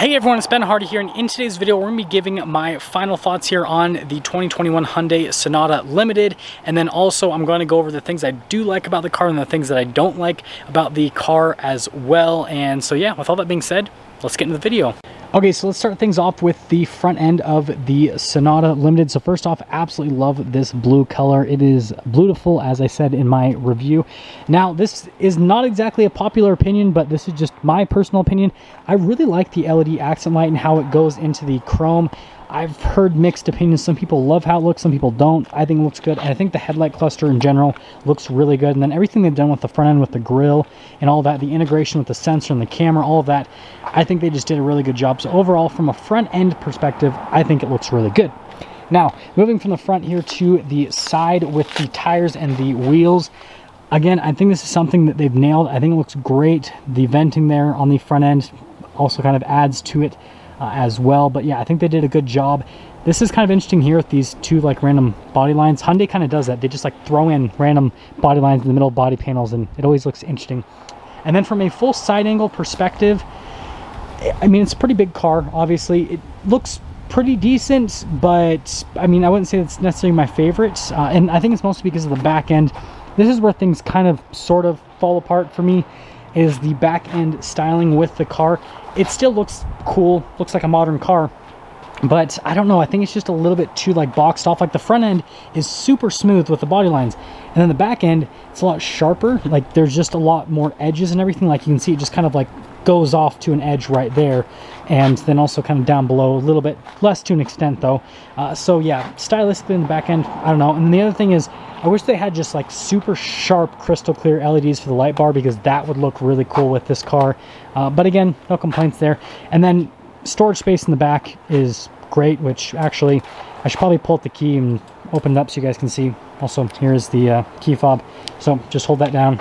Hey everyone, it's Ben Hardy here, and in today's video we're going to be giving my final thoughts here on the 2021 Hyundai Sonata Limited, and then also I'm going to go over the things I do like about the car and the things that I don't like about the car as well. And so yeah, with all that being said, let's get into the video. Okay, so let's start things off with the front end of the Sonata Limited. So first off, absolutely love this blue color. It is beautiful, as I said in my review. Now, this is not exactly a popular opinion, but this is just my personal opinion. I really like the LED accent light and how it goes into the chrome. I've heard mixed opinions. Some people love how it looks, some people don't. I think it looks good. And I think the headlight cluster in general looks really good. And then everything they've done with the front end, with the grille and all that, the integration with the sensor and the camera, all of that, I think they just did a really good job. So overall, from a front end perspective, I think it looks really good. Now, moving from the front here to the side with the tires and the wheels. Again, I think this is something that they've nailed. I think it looks great. The venting there on the front end also kind of adds to it as well. But yeah, I think they did a good job. This is kind of interesting here with these two like random body lines. Hyundai kind of does that. They just like throw in random body lines in the middle of body panels, and it always looks interesting. And then from a full side angle perspective, I mean, it's a pretty big car. Obviously, it looks pretty decent, but I mean, I wouldn't say it's necessarily my favorite. And I think it's mostly because of the back end. This is where things kind of sort of fall apart for me, is the back end styling with the car. It still looks cool, looks like a modern car, but I don't know, I think it's just a little bit too like boxed off. Like the front end is super smooth with the body lines, and then the back end, it's a lot sharper. Like there's just a lot more edges and everything. Like you can see it just kind of like goes off to an edge right there, and then also kind of down below a little bit less to an extent though. So yeah, stylistically in the back end, I don't know. And the other thing is, I wish they had just like super sharp crystal clear LEDs for the light bar, because that would look really cool with this car. But again, no complaints there. And then storage space in the back is great, which actually I should probably pull out the key and open it up so you guys can see. Also, here's the key fob, so just hold that down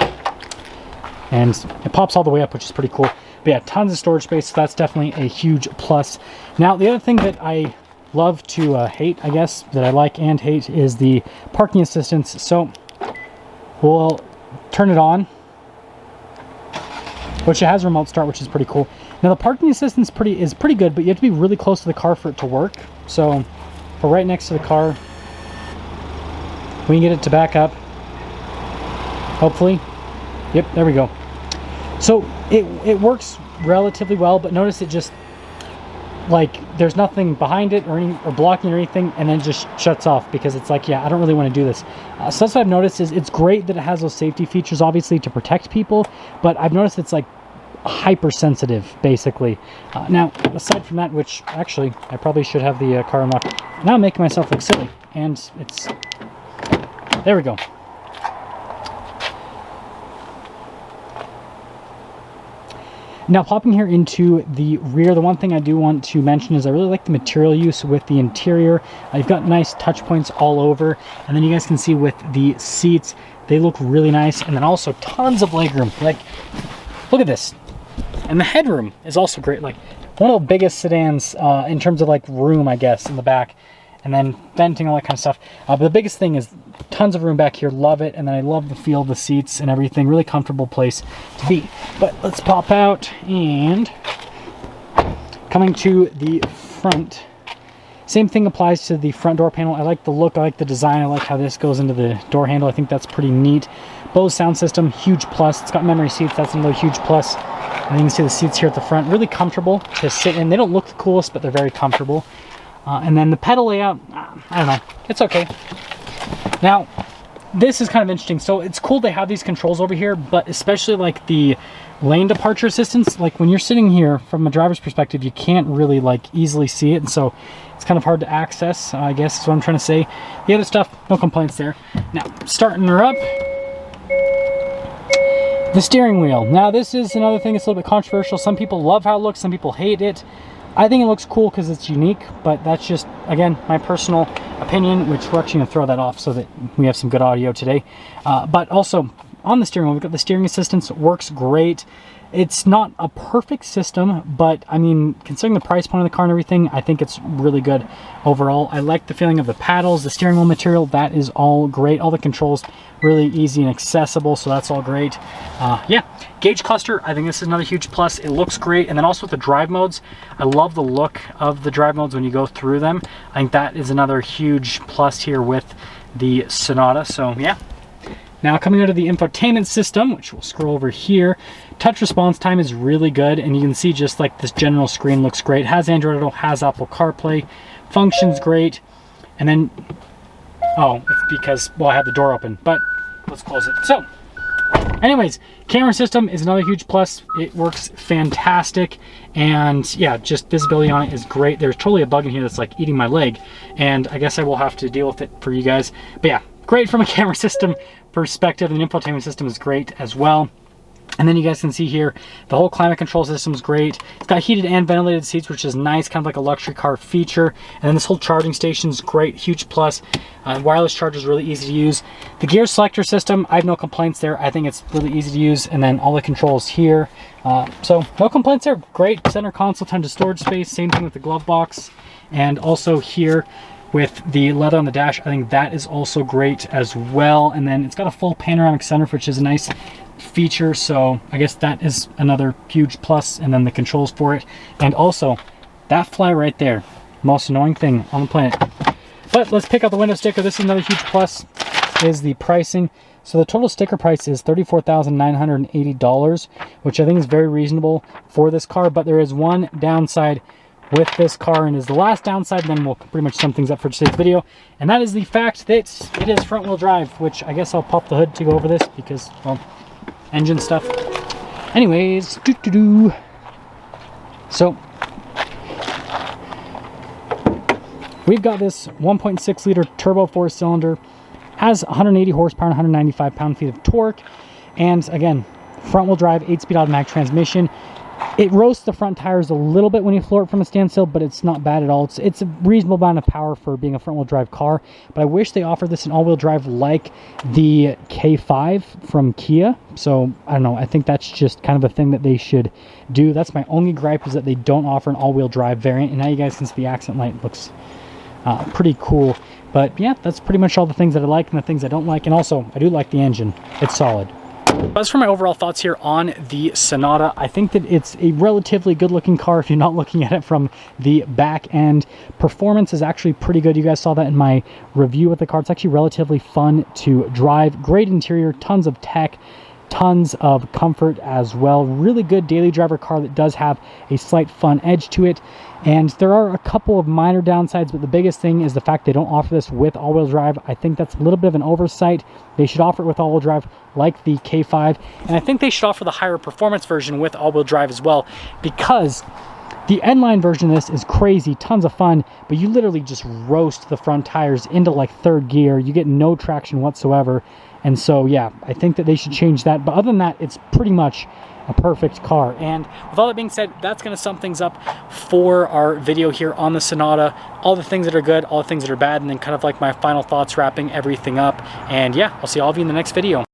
and it pops all the way up, which is pretty cool. But yeah, tons of storage space, so that's definitely a huge plus. Now, the other thing that I love to hate, I guess, that I like and hate, is the parking assistance. So we'll turn it on, which it has remote start, which is pretty cool. Now the parking assistance is pretty good, but you have to be really close to the car for it to work. So we're right next to the car. We can get it to back up, hopefully. Yep, there we go. So it works relatively well, but notice it just, like, there's nothing behind it or blocking or anything, and then it just shuts off, because it's like, yeah, I don't really want to do this. So that's what I've noticed, is it's great that it has those safety features, obviously, to protect people, but I've noticed it's like hypersensitive, basically. Now, aside from that, which actually I probably should have the car unlocked. Now I'm making myself look silly, and it's, there we go. Now, popping here into the rear, the one thing I do want to mention is I really like the material use with the interior. You've got nice touch points all over, and then you guys can see with the seats, they look really nice, and then also tons of legroom. Like, look at this. And the headroom is also great. Like, one of the biggest sedans in terms of like room, I guess, in the back, and then venting, all that kind of stuff. But the biggest thing is tons of room back here. Love it. And then I love the feel of the seats and everything. Really comfortable place to be. But let's pop out, and coming to the front, same thing applies to the front door panel. I like the look, I like the design, I like how this goes into the door handle. I think that's pretty neat. Bose sound system, huge plus. It's got memory seats, that's another huge plus. And you can see the seats here at the front, really comfortable to sit in. They don't look the coolest, but they're very comfortable. And then the pedal layout, I don't know, it's okay. Now, this is kind of interesting. So it's cool they have these controls over here, but especially like the lane departure assistance, like when you're sitting here from a driver's perspective, you can't really like easily see it. And so it's kind of hard to access, I guess is what I'm trying to say. The other stuff, no complaints there. Now, starting her up, the steering wheel. Now, this is another thing that's a little bit controversial. Some people love how it looks, some people hate it. I think it looks cool because it's unique, but that's just, again, my personal opinion, which we're actually going to throw that off so that we have some good audio today. But also, on the steering wheel, we've got the steering assistance, works great. It's not a perfect system, but I mean, considering the price point of the car and everything, I think it's really good overall. I like the feeling of the paddles, the steering wheel material, that is all great. All the controls really easy and accessible, so that's all great. Yeah, gauge cluster, I think this is another huge plus. It looks great. And then also with the drive modes, I love the look of the drive modes when you go through them. I think that is another huge plus here with the Sonata. So yeah. Now coming out of the infotainment system, which we'll scroll over here, touch response time is really good, and you can see just like this general screen looks great. Has Android Auto, has Apple CarPlay, functions great. And then, oh, it's because, well, I have the door open, but let's close it. So anyways, camera system is another huge plus. It works fantastic, and yeah, just visibility on it is great. There's totally a bug in here that's like eating my leg, and I guess I will have to deal with it for you guys. But yeah, great from a camera system perspective, and the infotainment system is great as well. And then you guys can see here, the whole climate control system is great. It's got heated and ventilated seats, which is nice, kind of like a luxury car feature. And then this whole charging station is great, huge plus. Wireless charger is really easy to use. The gear selector system, I have no complaints there. I think it's really easy to use. And then all the controls here. So no complaints there. Great center console, tons of storage space. Same thing with the glove box. And also here, with the leather on the dash, I think that is also great as well. And then it's got a full panoramic sunroof, which is a nice feature. So I guess that is another huge plus. And then the controls for it. And also that fly right there, most annoying thing on the planet. But let's pick out the window sticker. This is another huge plus, is the pricing. So the total sticker price is $34,980, which I think is very reasonable for this car. But there is one downside with this car, and is the last downside, then we'll pretty much sum things up for today's video, and that is the fact that it is front wheel drive, which I guess I'll pop the hood to go over this because, well, engine stuff. Anyways, so we've got this 1.6 liter turbo 4-cylinder, has 180 horsepower and 195 pound-feet of torque, and again, front wheel drive, 8-speed automatic transmission. It roasts the front tires a little bit when you floor it from a standstill, but it's not bad at all. It's a reasonable amount of power for being a front-wheel drive car, but I wish they offered this in all-wheel drive like the K5 from Kia. So, I don't know, I think that's just kind of a thing that they should do. That's my only gripe, is that they don't offer an all-wheel drive variant, and now you guys can see the accent light looks pretty cool. But yeah, that's pretty much all the things that I like and the things I don't like, and also, I do like the engine. It's solid. As for my overall thoughts here on the Sonata, I think that it's a relatively good looking car if you're not looking at it from the back end. Performance is actually pretty good. You guys saw that in my review with the car. It's actually relatively fun to drive. Great interior, tons of tech, tons of comfort as well. Really good daily driver car that does have a slight fun edge to it. And there are a couple of minor downsides, but the biggest thing is the fact they don't offer this with all-wheel drive. I think that's a little bit of an oversight. They should offer it with all-wheel drive like the K5. And I think they should offer the higher performance version with all-wheel drive as well, because the N-Line version of this is crazy, tons of fun, but you literally just roast the front tires into like third gear. You get no traction whatsoever. And so, yeah, I think that they should change that. But other than that, it's pretty much a perfect car. And with all that being said, that's going to sum things up for our video here on the Sonata. All the things that are good, all the things that are bad, and then kind of like my final thoughts, wrapping everything up. And yeah, I'll see all of you in the next video.